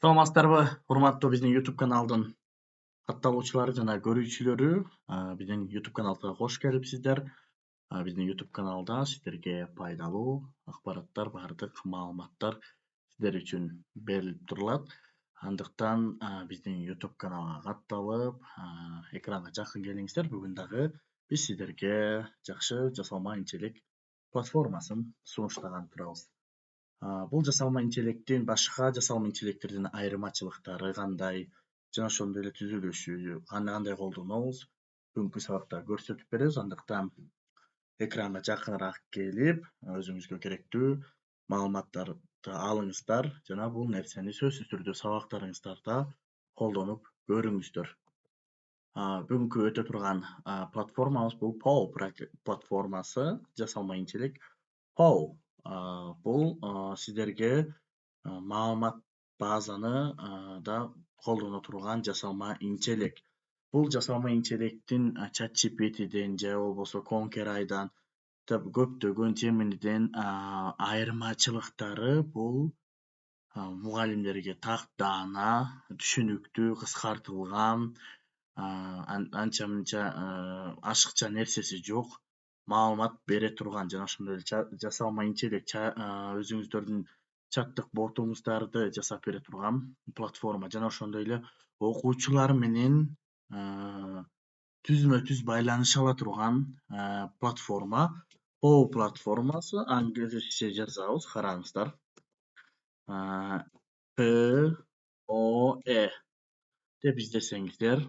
Саламатсыздарбы, урматтуу биздин YouTube каналдын катталуучулары жана көрүүчүлөрү. Биздин YouTube каналга кош келипсиздер. Биздин YouTube каналда сиздерге пайдалуу акпараттар, бардык маалыматтар сиздер үчүн берилип турулат. Андыктан биздин YouTube каналга катталып, экранга жакын келиңиздер. Бүгүн дагы биз сиздерге жакшы жасалма инчелек платформасын сунуштаган турабыз. Бул жасалма инчелектин башка жасалма инчелектерден айырмачылыктары кандай, жана ошондой эле түзүлүшү кандай колдонобуз бүгүнкү сабакта көрсөтүп беребиз. Андыктан экранга жакыныраак келип, өзүңүзгө керектүү маалыматтарды алыңыздар жана бул нерсени сөзсүз түрдө сабактарыңыздарда колдонуп көрүңүздөр. Бүгүнкү өтө турган платформабыз бул POW платформасы, жасалма инчелек POW. Бул сиздерге маалымат базаны да колдоно турган жасалма инчелек. Бул жасалма инчелектин ChatGPT'ден же болбосо Conqueror'дан көптөгөн Gemini'ден айырмачылыктары бул мугалимдерге так даана, түшүнүктүү, кыскартылган, анча мынча ашыкча нерсеси жок маалымат бере турган жана ошондой эле жасалма инчелек өзүңүздөрдүн чаттык ботуңуздарды жасап бере турган платформа жана ошондой эле окуучулар менен түзмө түз байланыша ала турган платформа. POW платформасы англисче жазабыз, караңыздар. POE деп издесеңиздер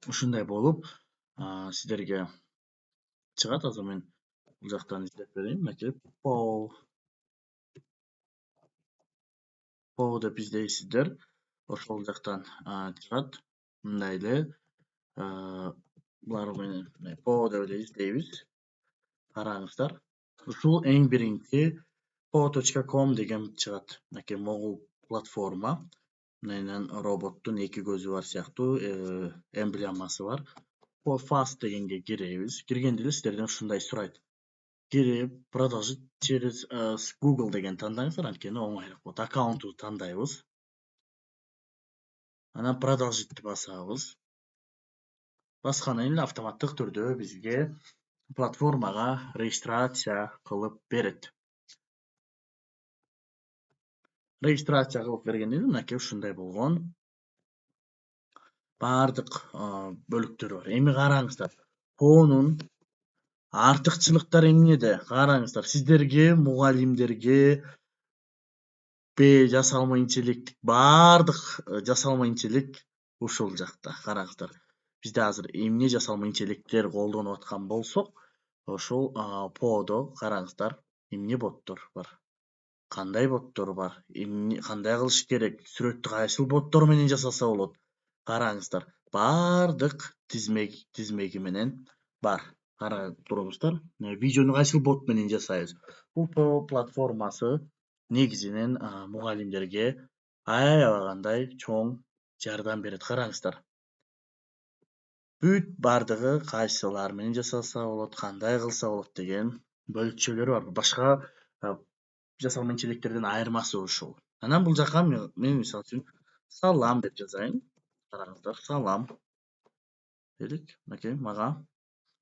ушундай болуп сиздерге чыгат. Азыр мен бул жактан издеп берейин. Мынакей POW деп издейсиздер. Ошол жактан чыгат. Мындай эле булар менен POW деп эле издейбиз. Караңыздар. Ушул эң биринчи POW.com деген чыгат. Мынакей могул платформа. Мындан роботтун эки көзү бар сыяктуу эмблемасы бар. Fast дегенге киребиз. Киргенде эле сиздерден ушундай сурайт. Кирип, продолжить через Google деген тандаңыздар, анткени оңойлук болот. Аккаунтубузду тандайбыз. Анан продолжить басабыз. Баскандан кийин автоматтык түрдө бизге платформага регистрация кылып берет. Регистрация кылып бергенде мынакей ушундай болгон бардык бөлүктөрү бар. Эми караңыздар. POW'нун артыкчылыктары эмнеде? Караңыздар, сиздерге, мугалимдерге жасалма инчелектик бардык жасалма инчелек ушул жакта. Караңыздар. Бизде азыр эмне жасалма инчелектер колдонуп аткан болсок, ошол POW'до караңыздар, эмне боттор бар? Кандай боттор бар? Кандай кылыш керек? Сүрөттү кайсыл боттор менен жасаса болот? Караңыздар. Бардык тизмеги менен бар. Карап турубуздар. Видеону кайсыл бот менен жасайбыз? Бул POW платформасы негизинен мугалимдерге аябагандай чоң жардам берет. Караңыздар. Бүт бардыгы кайсылар менен жасаса болот, кандай кылса болот деген бөлүкчөлөрү бар. Башка жасалма инчелектерден айырмасы ушул. Анан бул жака мен мисалы үчүн салам деп жазайын. Караңыздар, салам делик. Мынакей мага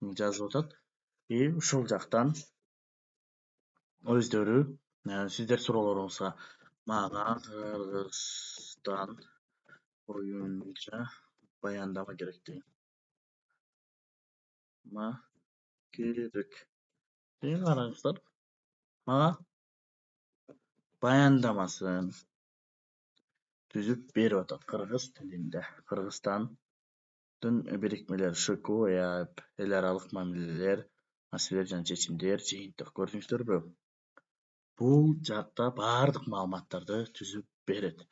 жазып атат. Ушул жактан өздөрү сиздер суроолоруңузга мага Кыргызстан боюнча баяндама керек деген. Керек. Караңыздар. Мага баяндамасын түзүп берип атат кыргыз тилинде. Кыргызстандын бирикмелери ШК, ЭАП, эл аралык мамилелер, маселелер жана чечимдер, жыйынтык. Көрдүңүздөрбү? Бул жакта бардык маалыматтарды түзүп берет.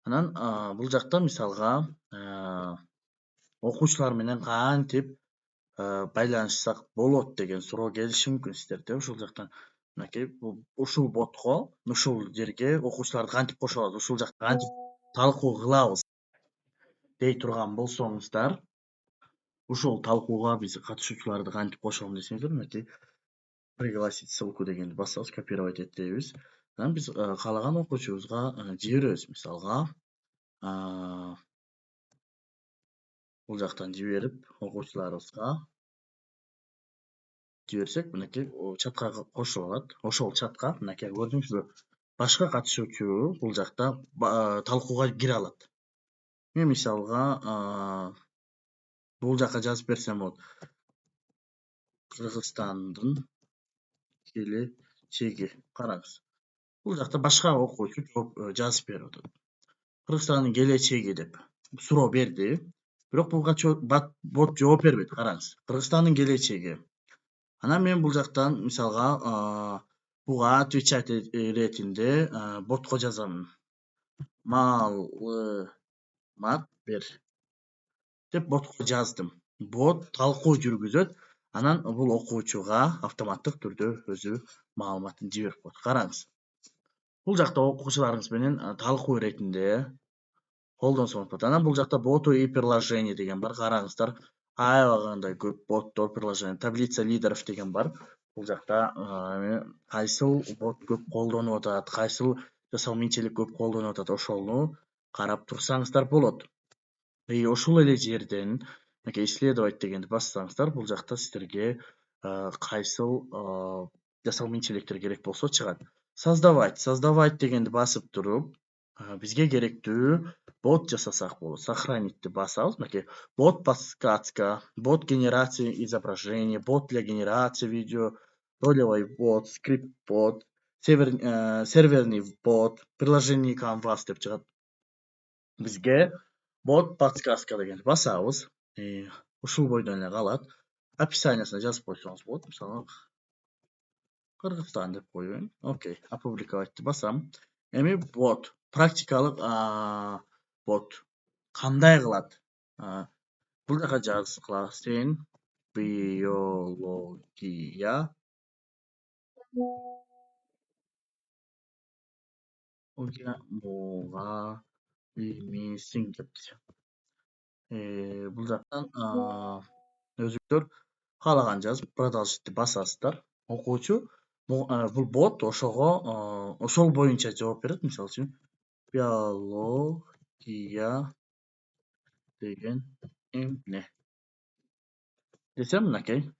Анан бул жакта мисалга окуучулар менен кантип байланышсак болот деген суроо келиши мүмкүн сиздерде. Ушул жактан мынакей ушул ботко, ушул жерге окуучуларды кантип кошо алабыз, ушул жакта кантип талкуу кылабыз дей турган болсоңуздар, ушул талкууга биз катышуучуларды кантип кошолу десеңиздер, мынакей пригласить ссылку дегенди басабыз, копировать эт дейбиз. Анан биз каалаган окуучубузга жиберебиз. Мисалга бул жактан жиберип окуучуларыбызга жиберсек, мынакей чатка кошулуп алат. Ошол чатка мынакей көрдүңүзбү? Башка катышуучу бул жакта талкууга кире алат. Мен мисалга бул жака жазып берсем болот. Кыргызстандын келечеги. Караңыз. Бул жакта башка окуучу жазып берип атат. Кыргызстандын келечеги деп суроо берди. Бирок буга бот жооп бербейт. Караңыз. Кыргызстандын келечеги. Анан мен бул жактан мисалга буга отвечать иретинде ботко жазам. Маалымат бер деп ботко жаздым. Бот талкуу жүргүзөт. Анан бул окуучуга автоматтык түрдө өзү маалыматын жиберип коет. Караңыз. Бул жакта окуучуларыңыз менен талкуу иретинде колдонсоңуз болот. Анан бул жакта боты и приложение деген бар. Караңыздар. Аябагандай көп боттор, приложение, таблица лидеров деген бар. Бул жакта кайсыл бот көп колдонуп атат, кайсыл жасалма инчилик көп колдонуп атат, ошону карап турсаңыздар болот. Ошол эле жерден исследовать дегенди бассаңыздар, бул жакта сиздерге кайсыл жасалма инчиликтер керек болсо чыгат. Создавать дегенди басып туруп, бизге керектүү бот жасасак болот. Сохранитти басабыз. Мынакей бот подсказка, бот генерации изображения, бот для генерации видео, ролевой бот, скрипт бот, серверный бот, приложение Canvas деп чыгат. Бизге бот подсказка дегенди басабыз. Ушул бойдон эле калат. Описаниясына жазып койсоңуз болот. Мисалы Кыргызстан деп коеюн. Окей, опубликовать басам. Эми бот, практикалык бот кандай кылат? Бул жака жазгыла сен биология мугалимисиң депти. Бул жактан өзүңүздөр каалаган жазып продолжить басасыздар. Окуучу бул бот ошого ошол боюнча жооп берет. Мисалы үчүн биология деген эмне десем, мынакей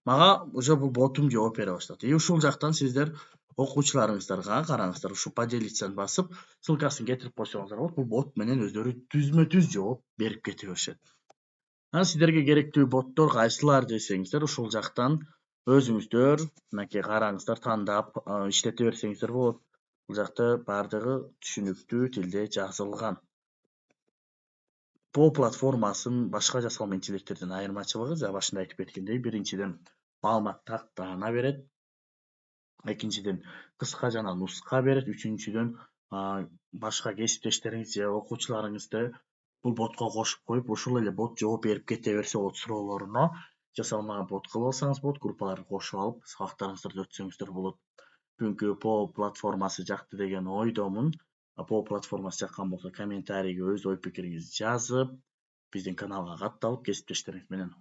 мага уже бул ботум жооп бере баштады. Ушул жактан сиздер окуучуларыңыздарга караңыздар, ушу поделиться басып, ссылкасын кетирип койсоңуздар болот. Бул бот менен өздөрү түзмө-түз жооп берип кете беришет. Анан сиздерге керектүү боттор кайсылар десеңиздер, ушул жактан өзүңүздөр мынакей караңыздар, тандап иштете берсеңиздер болот. Бул жакта бардыгы түшүнүктүү тилде жазылган. По платформасын башка жасалма инчиликтерден айырмачылыгы, башында айтып кеткендей, биринчиден маалымат тактана берет. Экинчиден кыска жана нуска берет. Үчүнчүдөн башка кесиптештериңиз же окуучуларыңызды бул ботко кошуп коюп, ошол эле бот жооп берип кете берсе болот суроолоруна. Жасалма бот кылып алсаңыз болот, группаларды кошуп алып, сабактарыңыздарды өтсөңүздөр болот. Бүгүнкү по платформасы жакты деген ойдомун. По платформасы жаккан болсо комментарийге өз ой пикириңизди жазып, биздин каналга катталып, кесиптештериңиз менен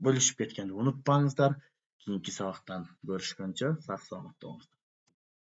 бөлүшүп кеткенди унутпаңыздар. Кийинки сабактан көрүшкөнчө сак саламатта болуңуздар.